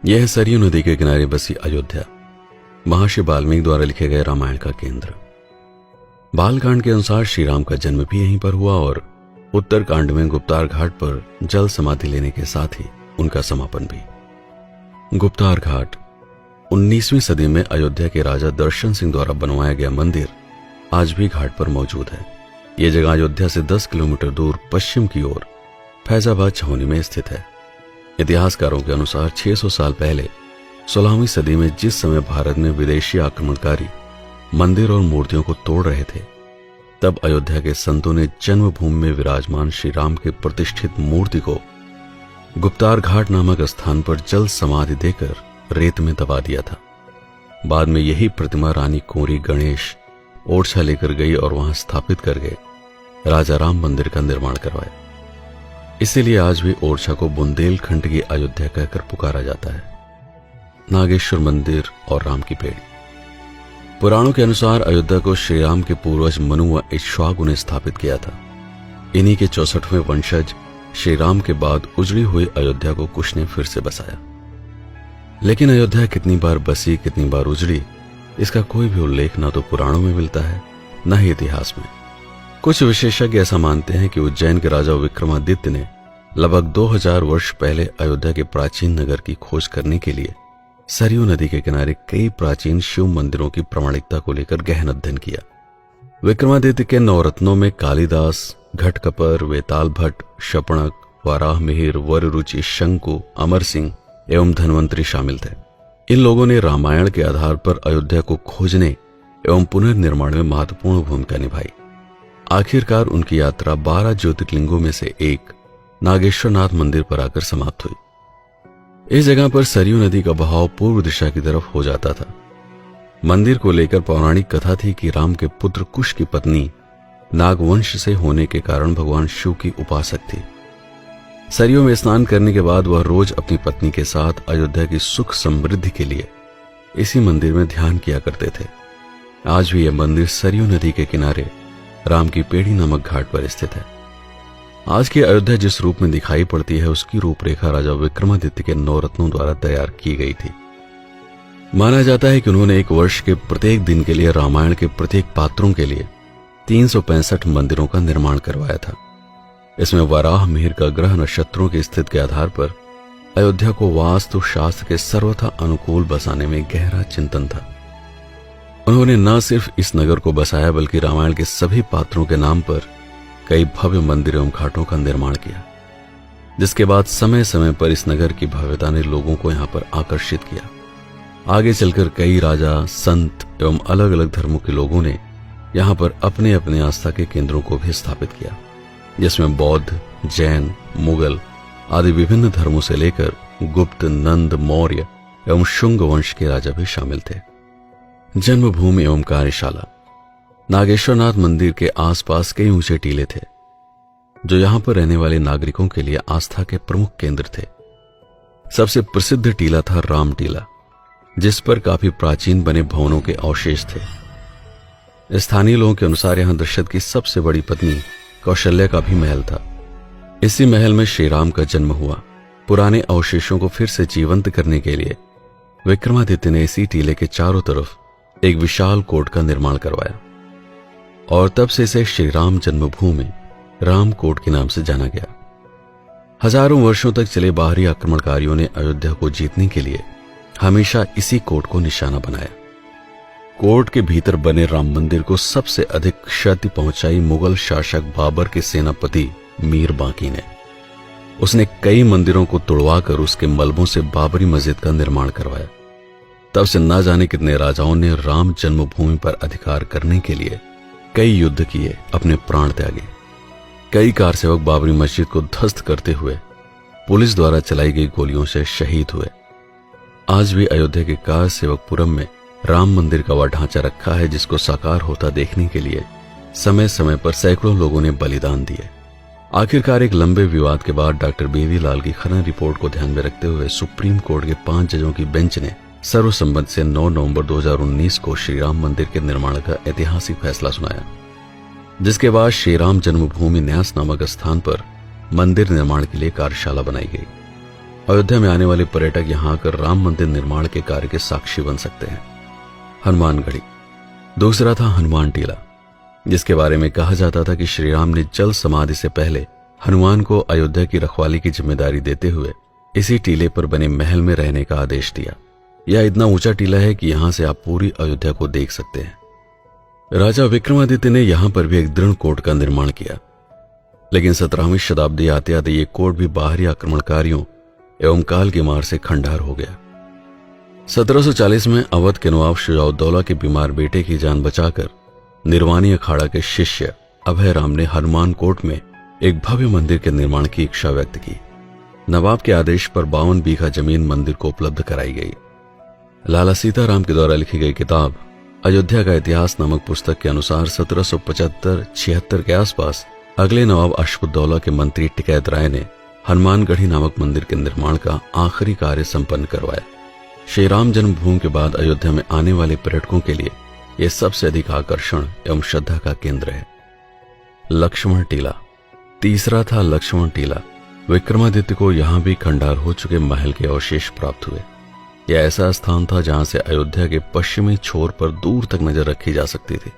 यह है सरयू नदी के किनारे बसी अयोध्या, महर्षि वाल्मीकि द्वारा लिखे गए रामायण का केंद्र। बालकांड के अनुसार श्री राम का जन्म भी यहीं पर हुआ और उत्तरकांड में गुप्तार घाट पर जल समाधि लेने के साथ ही उनका समापन भी। गुप्तार घाट 19वीं सदी में अयोध्या के राजा दर्शन सिंह द्वारा बनवाया गया मंदिर आज भी घाट पर मौजूद है। यह जगह अयोध्या से 10 किलोमीटर दूर पश्चिम की ओर फैजाबाद छावनी में स्थित है। इतिहासकारों के अनुसार 600 साल पहले 16वीं सदी में जिस समय भारत में विदेशी आक्रमणकारी मंदिर और मूर्तियों को तोड़ रहे थे, तब अयोध्या के संतों ने जन्मभूमि में विराजमान श्री राम के प्रतिष्ठित मूर्ति को गुप्तार घाट नामक स्थान पर जल समाधि देकर रेत में दबा दिया था। बाद में यही प्रतिमा रानी कुंवरी गणेश ओरछा लेकर गई और वहां स्थापित करके राजा राम मंदिर का निर्माण करवाया। इसीलिए आज भी ओरछा को बुंदेलखंड की अयोध्या कहकर पुकारा जाता है। नागेश्वर मंदिर और राम की पेड़ी। पुराणों के अनुसार अयोध्या को श्री राम के पूर्वज मनु व इक्ष्वाकु ने स्थापित किया था। इन्हीं के 64वें वंशज श्री राम के बाद उजड़ी हुई अयोध्या को कुश ने फिर से बसाया। लेकिन अयोध्या कितनी बार बसी, कितनी बार उजड़ी, इसका कोई भी उल्लेख न तो पुराणों में मिलता है न ही इतिहास में। कुछ विशेषज्ञ ऐसा मानते हैं कि उज्जैन के राजा विक्रमादित्य ने लगभग 2000 वर्ष पहले अयोध्या के प्राचीन नगर की खोज करने के लिए सरयू नदी के किनारे कई प्राचीन शिव मंदिरों की प्रामाणिकता को लेकर गहन अध्ययन किया। विक्रमादित्य के नवरत्नों में कालिदास, घटकपर, वेताल भट्ट, शपणक, वाराह मिहिर, वररुचि, शंकु, अमर सिंह एवं धन्वंतरी शामिल थे। इन लोगों ने रामायण के आधार पर अयोध्या को खोजने एवं पुनर्निर्माण में महत्वपूर्ण भूमिका निभाई। आखिरकार उनकी यात्रा 12 ज्योतिर्लिंगों में से एक नागेश्वरनाथ मंदिर पर आकर समाप्त हुई। इस जगह पर सरयू नदी का बहाव पूर्व दिशा की तरफ हो जाता था। मंदिर को लेकर पौराणिक कथा थी कि राम के पुत्र कुश की पत्नी नागवंश से होने के कारण भगवान शिव की उपासक थी। सरयू में स्नान करने के बाद वह रोज अपनी पत्नी के साथ अयोध्या की सुख समृद्धि के लिए इसी मंदिर में ध्यान किया करते थे। आज भी यह मंदिर सरयू नदी के किनारे राम की पेड़ी नामक घाट पर स्थित है। आज की अयोध्या जिस रूप में दिखाई पड़ती है, उसकी रूपरेखा राजा विक्रमादित्य के नवरत्नों द्वारा तैयार की गई थी। माना जाता है कि उन्होंने एक वर्ष के प्रत्येक दिन के लिए रामायण के प्रत्येक पात्रों के लिए 365 मंदिरों का निर्माण करवाया था। इसमें वराह मिहिर का ग्रह नक्षत्रों की स्थिति के आधार पर अयोध्या को वास्तु शास्त्र के सर्वथा अनुकूल बसाने में गहरा चिंतन था। उन्होंने न सिर्फ इस नगर को बसाया बल्कि रामायण के सभी पात्रों के नाम पर कई भव्य मंदिर एवं घाटों का निर्माण किया, जिसके बाद समय समय पर इस नगर की भव्यता ने लोगों को यहां पर आकर्षित किया। आगे चलकर कई राजा, संत एवं अलग अलग धर्मों के लोगों ने यहां पर अपने अपने आस्था के केंद्रों को भी स्थापित किया, जिसमें बौद्ध, जैन, मुगल आदि विभिन्न धर्मों से लेकर गुप्त, नंद, मौर्य एवं शुंग वंश के राजा भी शामिल थे। जन्मभूमि एवं कार्यशाला। नागेश्वरनाथ मंदिर के आसपास कई ऊंचे टीले थे, जो यहां पर रहने वाले नागरिकों के लिए आस्था के प्रमुख केंद्र थे। सबसे प्रसिद्ध टीला था राम टीला, जिस पर काफी प्राचीन बने भवनों के अवशेष थे। स्थानीय लोगों के अनुसार यहां दशरथ की सबसे बड़ी पत्नी कौशल्या का भी महल था। इसी महल में श्री राम का जन्म हुआ। पुराने अवशेषों को फिर से जीवंत करने के लिए विक्रमादित्य ने इसी टीले के चारों तरफ एक विशाल कोट का निर्माण करवाया और तब से इसे श्री राम जन्मभूमि राम कोट के नाम से जाना गया। हजारों वर्षों तक चले बाहरी आक्रमणकारियों ने अयोध्या को जीतने के लिए हमेशा इसी कोट को निशाना बनाया। कोट के भीतर बने राम मंदिर को सबसे अधिक क्षति पहुंचाई मुगल शासक बाबर के सेनापति मीर बांकी ने। उसने कई मंदिरों को तुड़वाकर उसके मलबों से बाबरी मस्जिद का निर्माण करवाया। तब से न जाने कितने राजाओं ने राम जन्मभूमि पर अधिकार करने के लिए कई युद्ध किए, अपने प्राण त्यागे। कई कारसेवक बाबरी मस्जिद को ध्वस्त करते हुए पुलिस द्वारा चलाई गई गोलियों से शहीद हुए। आज भी अयोध्या के कारसेवकपुरम में राम मंदिर का वह ढांचा रखा है, जिसको साकार होता देखने के लिए समय समय पर सैकड़ों लोगों ने बलिदान दिए। आखिरकार एक लंबे विवाद के बाद डॉक्टर बेबीलाल की खनन रिपोर्ट को ध्यान में रखते हुए सुप्रीम कोर्ट के 5 जजों की बेंच ने सर्वसम्मति से 9 नवंबर 2019 को श्री राम मंदिर के निर्माण का ऐतिहासिक फैसला सुनाया, जिसके बाद श्री राम जन्मभूमि न्यास नामक स्थान पर मंदिर निर्माण के लिए कार्यशाला बनाई गई। अयोध्या में आने वाले पर्यटक यहां आकर राम मंदिर निर्माण के कार्य के साक्षी बन सकते हैं। हनुमानगढ़ी। दूसरा था हनुमान टीला, जिसके बारे में कहा जाता था कि श्री राम ने जल समाधि से पहले हनुमान को अयोध्या की रखवाली की जिम्मेदारी देते हुए इसी टीले पर बने महल में रहने का आदेश दिया। यह इतना ऊंचा टीला है कि यहां से आप पूरी अयोध्या को देख सकते हैं। राजा विक्रमादित्य ने यहां पर भी एक दृढ़ कोट का निर्माण किया, लेकिन 17वीं शताब्दी आते आते ये कोट भी बाहरी आक्रमणकारियों एवं काल की मार से खंडार हो गया। 1740 में अवध के नवाब शुजाउद्दौला के बीमार बेटे की जान बचाकर निर्वाणी अखाड़ा के शिष्य अभय राम ने हनुमान कोट में एक भव्य मंदिर के निर्माण की इच्छा व्यक्त की। नवाब के आदेश पर 52 बीघा जमीन मंदिर को उपलब्ध कराई गई। लाला सीताराम के द्वारा लिखी गई किताब अयोध्या का इतिहास नामक पुस्तक के अनुसार 1775-76 के आसपास अगले नवाब अशफुद्दौला के मंत्री टिकैत राय ने हनुमानगढ़ी नामक मंदिर के निर्माण का आखिरी कार्य संपन्न करवाया। श्री राम जन्मभूमि के बाद अयोध्या में आने वाले पर्यटकों के लिए यह सबसे अधिक आकर्षण एवं श्रद्धा का केंद्र है। लक्ष्मण टीला। तीसरा था लक्ष्मण टीला। विक्रमादित्य को यहां भी खंडार हो चुके महल के अवशेष प्राप्त हुए। यह ऐसा स्थान था जहां से अयोध्या के पश्चिमी छोर पर दूर तक नजर रखी जा सकती थी।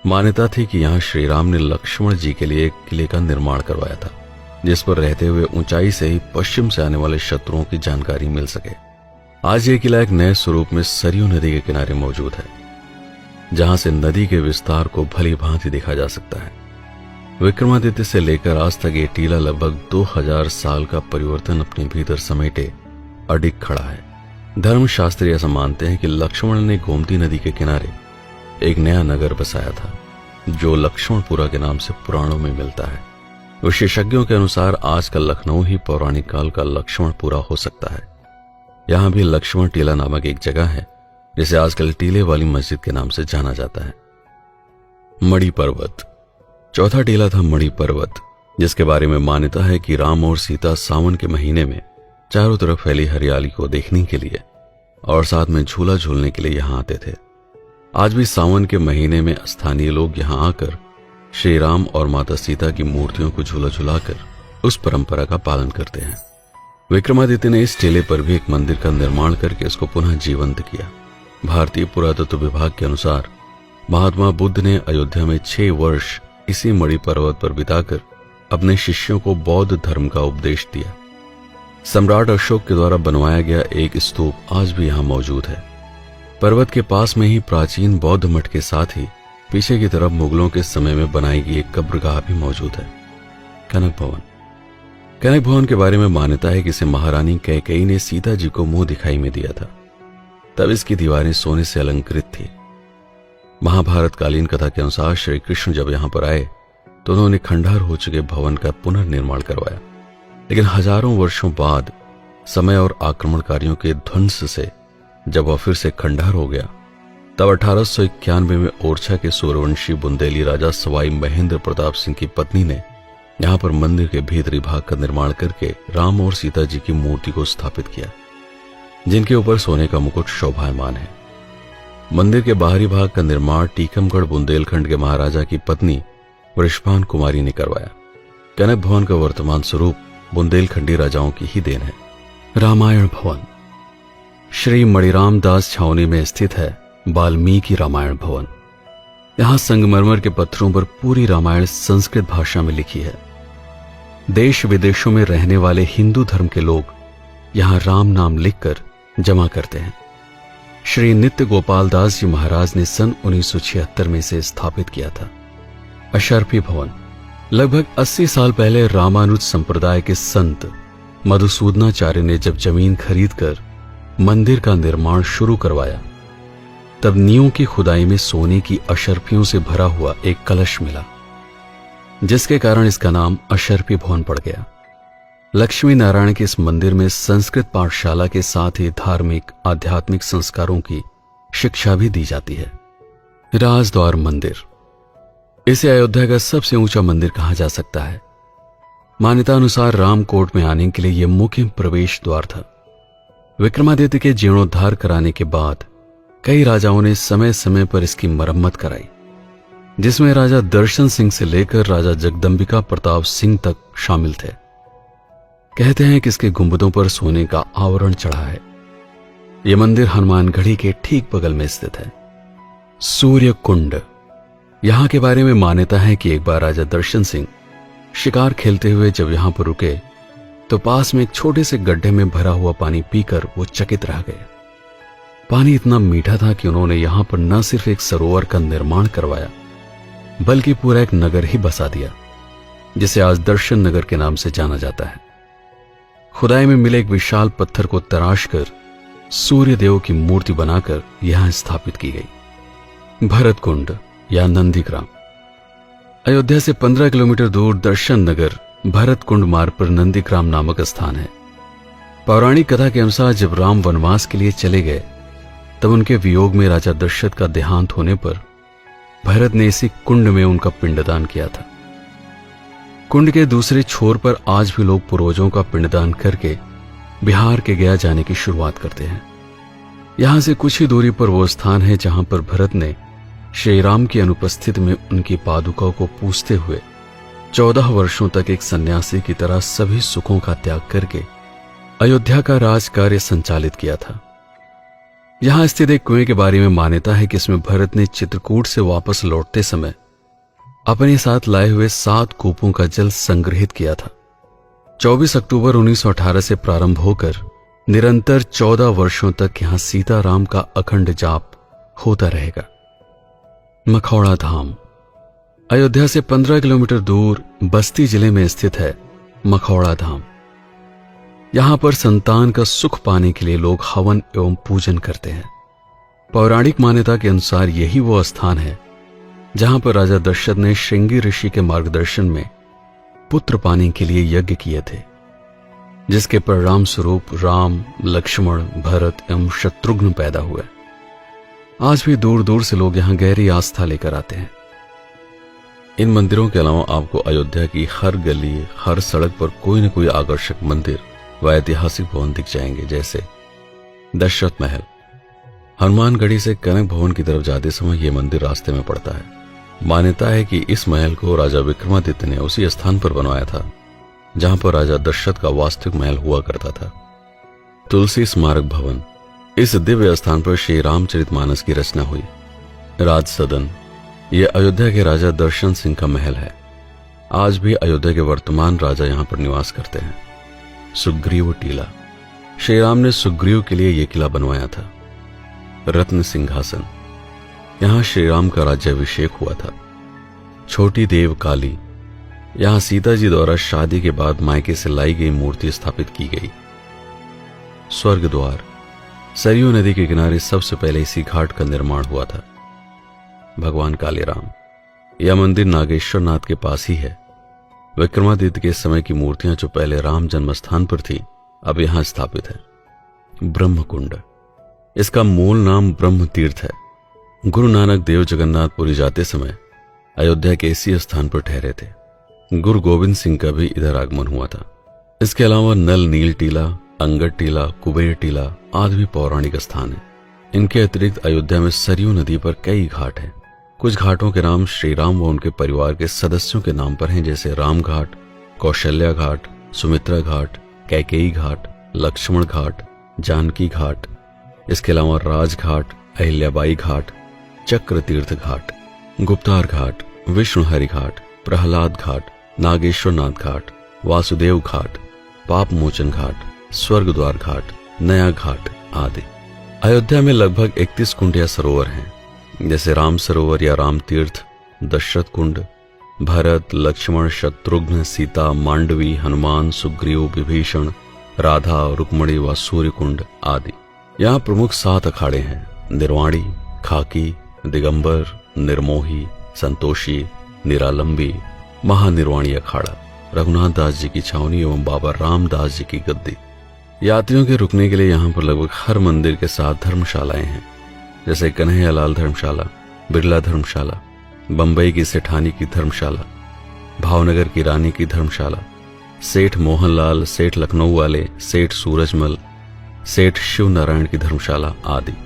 मान्यता थी कि यहां श्री राम ने लक्ष्मण जी के लिए एक किले का निर्माण करवाया था, जिस पर रहते हुए ऊंचाई से ही पश्चिम से आने वाले शत्रुओं की जानकारी मिल सके। आज यह किला एक नए स्वरूप में सरयू नदी के किनारे मौजूद है, जहां से नदी के विस्तार को भली भांति देखा जा सकता है। विक्रमादित्य से लेकर आज तक ये टीला लगभग 2000 साल का परिवर्तन अपने भीतर समेटे अडिग खड़ा है। धर्मशास्त्री ऐसा मानते हैं कि लक्ष्मण ने गोमती नदी के किनारे एक नया नगर बसाया था, जो लक्ष्मणपुरा के नाम से पुराणों में मिलता है। विशेषज्ञों के अनुसार आज का लखनऊ ही पौराणिक काल का लक्ष्मणपुरा हो सकता है। यहां भी लक्ष्मण टीला नामक एक जगह है, जिसे आजकल टीले वाली मस्जिद के नाम से जाना जाता है। मणि पर्वत। चौथा टीला था मणि पर्वत, जिसके बारे में मान्यता है कि राम और सीता सावन के महीने में चारों तरफ फैली हरियाली को देखने के लिए और साथ में झूला झूलने के लिए यहां आते थे। आज भी सावन के महीने में स्थानीय लोग यहां आकर श्री राम और माता सीता की मूर्तियों को झूला झुलाकर उस परंपरा का पालन करते हैं। विक्रमादित्य ने इस टीले पर भी एक मंदिर का निर्माण करके इसको पुनः जीवंत किया। भारतीय पुरातत्व विभाग के अनुसार महात्मा बुद्ध ने अयोध्या में 6 वर्ष इसी मणि पर्वत पर बिताकर अपने शिष्यों को बौद्ध धर्म का उपदेश दिया। सम्राट अशोक के द्वारा बनवाया गया एक स्तूप आज भी यहां मौजूद है। पर्वत के पास में ही प्राचीन बौद्ध मठ के साथ ही पीछे की तरफ मुगलों के समय में बनाई गई एक कब्रगाह भी मौजूद है। कनक भवन। कनक भवन के बारे में मान्यता है कि इसे महारानी कैकेयी ने सीता जी को मुंह दिखाई में दिया था। तब इसकी दीवारें सोने से अलंकृत थी। महाभारत कालीन कथा के अनुसार श्री कृष्ण जब यहां पर आए तो उन्होंने खंडार हो चुके भवन का पुनर्निर्माण करवाया, लेकिन हजारों वर्षों बाद समय और आक्रमणकारियों के ध्वंस से जब वह फिर से खंडार हो गया, तब 1891 में ओरछा के सूर्यवंशी बुंदेली राजा सवाई महेंद्र प्रताप सिंह की पत्नी ने यहां पर मंदिर के भीतरी भाग का निर्माण करके राम और सीता जी की मूर्ति को स्थापित किया, जिनके ऊपर सोने का मुकुट शोभायमान है। मंदिर के बाहरी भाग का निर्माण टीकमगढ़ बुंदेलखंड के महाराजा की पत्नी वृषभान कुमारी ने करवाया। कनक भवन का वर्तमान स्वरूप बुंदेलखंडी राजाओं की ही देन है। रामायण भवन। श्री मणिराम दास छावनी में स्थित है वाल्मीकि रामायण भवन। यहां संगमरमर के पत्थरों पर पूरी रामायण संस्कृत भाषा में लिखी है। देश विदेशों में रहने वाले हिंदू धर्म के लोग यहां राम नाम लिखकर जमा करते हैं। श्री नित्य गोपाल दास जी महाराज ने सन 1976 में इसे स्थापित किया था। अशर्फी भवन। लगभग 80 साल पहले रामानुज संप्रदाय के संत मधुसूदनाचार्य ने जब जमीन खरीदकर मंदिर का निर्माण शुरू करवाया, तब नींव की खुदाई में सोने की अशर्फियों से भरा हुआ एक कलश मिला, जिसके कारण इसका नाम अशर्फी भवन पड़ गया। लक्ष्मी नारायण के इस मंदिर में संस्कृत पाठशाला के साथ ही धार्मिक आध्यात्मिक संस्कारों की शिक्षा भी दी जाती है। राजद्वार मंदिर। इसे अयोध्या का सबसे ऊंचा मंदिर कहा जा सकता है। मान्यता अनुसार रामकोट में आने के लिए यह मुख्य प्रवेश द्वार था। विक्रमादित्य के जीर्णोद्धार कराने के बाद कई राजाओं ने समय समय पर इसकी मरम्मत कराई, जिसमें राजा दर्शन सिंह से लेकर राजा जगदंबिका प्रताप सिंह तक शामिल थे। कहते हैं कि इसके गुंबदों पर सोने का आवरण चढ़ा है। यह मंदिर हनुमानगढ़ी के ठीक बगल में स्थित है। सूर्य कुंड, यहां के बारे में मान्यता है कि एक बार राजा दर्शन सिंह शिकार खेलते हुए जब यहां पर रुके तो पास में एक छोटे से गड्ढे में भरा हुआ पानी पीकर वो चकित रह गए। पानी इतना मीठा था कि उन्होंने यहां पर न सिर्फ एक सरोवर का निर्माण करवाया बल्कि पूरा एक नगर ही बसा दिया, जिसे आज दर्शन नगर के नाम से जाना जाता है। खुदाई में मिले एक विशाल पत्थर को तराश कर सूर्य देव की मूर्ति बनाकर यहां स्थापित की गई। भरत कुंड या नंदीग्राम, अयोध्या से 15 किलोमीटर दूर दर्शन नगर भरत कुंड मार्ग पर नंदीग्राम नामक स्थान है। पौराणिक कथा के अनुसार जब राम वनवास के लिए चले गए तब उनके वियोग में राजा दशरथ का देहांत होने पर भरत ने इसी कुंड में उनका पिंडदान किया था। कुंड के दूसरे छोर पर आज भी लोग पूर्वजों का पिंडदान करके बिहार के गया जाने की शुरुआत करते हैं। यहां से कुछ ही दूरी पर वो स्थान है जहां पर भरत ने श्री राम की अनुपस्थिति में उनकी पादुकाओं को पूजते हुए 14 वर्षों तक एक सन्यासी की तरह सभी सुखों का त्याग करके अयोध्या का राज कार्य संचालित किया था। यहां स्थित एक कुएं के बारे में मान्यता है कि इसमें भरत ने चित्रकूट से वापस लौटते समय अपने साथ लाए हुए 7 कूपों का जल संग्रहित किया था। 24 अक्टूबर 1918 से प्रारंभ होकर निरंतर 14 वर्षों तक यहां सीताराम का अखंड जाप होता रहेगा। मखौड़ा धाम, अयोध्या से 15 किलोमीटर दूर बस्ती जिले में स्थित है मखौड़ा धाम। यहां पर संतान का सुख पाने के लिए लोग हवन एवं पूजन करते हैं। पौराणिक मान्यता के अनुसार यही वो स्थान है जहां पर राजा दशरथ ने श्रृंगी ऋषि के मार्गदर्शन में पुत्र पाने के लिए यज्ञ किए थे, जिसके परिणाम स्वरूप राम, लक्ष्मण, भरत एवं शत्रुघ्न पैदा हुए। आज भी दूर दूर से लोग यहां गहरी आस्था लेकर आते हैं। इन मंदिरों के अलावा आपको अयोध्या की हर गली, हर सड़क पर कोई न कोई आकर्षक मंदिर व ऐतिहासिक भवन दिख जाएंगे, जैसे दशरथ महल। हनुमानगढ़ी से कनक भवन की तरफ जाते समय यह मंदिर रास्ते में पड़ता है। मान्यता है कि इस महल को राजा विक्रमादित्य ने उसी स्थान पर बनवाया था जहां पर राजा दशरथ का वास्तविक महल हुआ करता था। तुलसी स्मारक भवन, इस दिव्य स्थान पर श्री रामचरितमानस की रचना हुई। राज सदन, यह अयोध्या के राजा दर्शन सिंह का महल है। आज भी अयोध्या के वर्तमान राजा यहां पर निवास करते हैं। सुग्रीव टीला, श्री राम ने सुग्रीव के लिए यह किला बनवाया था। रत्न सिंहासन, यहां श्री राम का राज्याभिषेक हुआ था। छोटी देव काली, यहां सीता जी द्वारा शादी के बाद मायके से लाई गई मूर्ति स्थापित की गई। स्वर्ग द्वार, सरयू नदी के किनारे सबसे पहले इसी घाट का निर्माण हुआ था। भगवान कालीराम, यह मंदिर नागेश्वर नाथ के पास ही है। विक्रमादित्य के समय की मूर्तियां जो पहले राम जन्म स्थान पर थी अब यहां स्थापित है। ब्रह्म कुंड, इसका मूल नाम ब्रह्म तीर्थ है। गुरु नानक देव जगन्नाथपुरी जाते समय अयोध्या के इसी स्थान पर ठहरे थे। गुरु गोविंद सिंह का भी इधर आगमन हुआ था। इसके अलावा नल नील टीला, अंगद टीला, कुबेर टीला आदि भी पौराणिक स्थान है। इनके अतिरिक्त अयोध्या में सरयू नदी पर कई घाट हैं। कुछ घाटों के नाम श्री राम व उनके परिवार के सदस्यों के नाम पर हैं, जैसे राम घाट, कौशल्या घाट, सुमित्रा घाट, कैकेयी घाट, लक्ष्मण घाट, जानकी घाट। इसके अलावा राजघाट, अहिल्याबाई घाट, चक्र तीर्थ घाट, गुप्तार घाट, विष्णुहरि घाट, प्रहलाद घाट, नागेश्वरनाथ घाट, वासुदेव घाट, पाप मोचन घाट, स्वर्ग द्वार घाट, नया घाट आदि। अयोध्या में लगभग 31 कुंड या सरोवर हैं, जैसे राम सरोवर या राम तीर्थ, दशरथ कुंड, भरत, लक्ष्मण, शत्रुघ्न, सीता, मांडवी, हनुमान, सुग्रीव, विभीषण, राधा, रुक्मणी व सूर्य कुंड आदि। यहाँ प्रमुख 7 अखाड़े हैं: निर्वाणी, खाकी, दिगंबर, निर्मोही, संतोषी, निरालंबी, महानिर्वाणी अखाड़ा, रघुनाथ दास जी की छावनी एवं बाबा रामदास जी की गद्दी। यात्रियों के रुकने के लिए यहाँ पर लगभग हर मंदिर के साथ धर्मशालाएं हैं, जैसे कन्हैयालाल धर्मशाला, बिरला धर्मशाला, बंबई की सेठानी की धर्मशाला, भावनगर की रानी की धर्मशाला, सेठ मोहनलाल, सेठ लखनऊ वाले, सेठ सूरजमल, सेठ शिव नारायण की धर्मशाला आदि।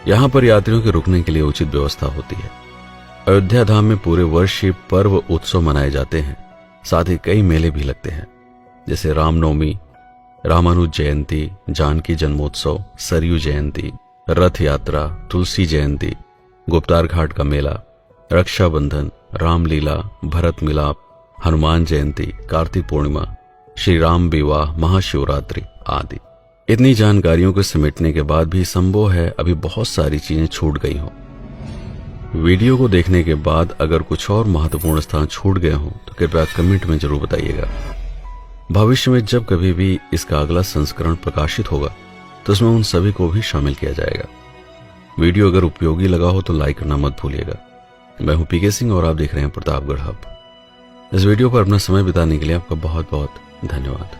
यहां पर यात्रियों के रुकने के लिए उचित व्यवस्था होती है। अयोध्या धाम में पूरे वर्ष ही पर्व उत्सव मनाए जाते हैं, साथ ही कई मेले भी लगते हैं। जैसे रामनवमी, रामानुज जयंती, जानकी जन्मोत्सव, सरयू जयंती, रथ यात्रा, तुलसी जयंती, गुप्तार घाट का मेला, रक्षाबंधन, रामलीला, भरत मिलाप, हनुमान जयंती, कार्तिक पूर्णिमा, श्री राम विवाह, महाशिवरात्रि आदि। इतनी जानकारियों को समेटने के बाद भी संभव है अभी बहुत सारी चीजें छूट गई हों। वीडियो को देखने के बाद अगर कुछ और महत्वपूर्ण स्थान छूट गए हों तो कृपया कमेंट में जरूर बताइएगा। भविष्य में जब कभी भी इसका अगला संस्करण प्रकाशित होगा तो उसमें उन सभी को भी शामिल किया जाएगा। वीडियो अगर उपयोगी लगा हो तो लाइक करना मत भूलिएगा। मैं हूं पीके सिंह और आप देख रहे हैं प्रतापगढ़ हब। इस वीडियो पर अपना समय बिताने के लिए आपका बहुत बहुत धन्यवाद।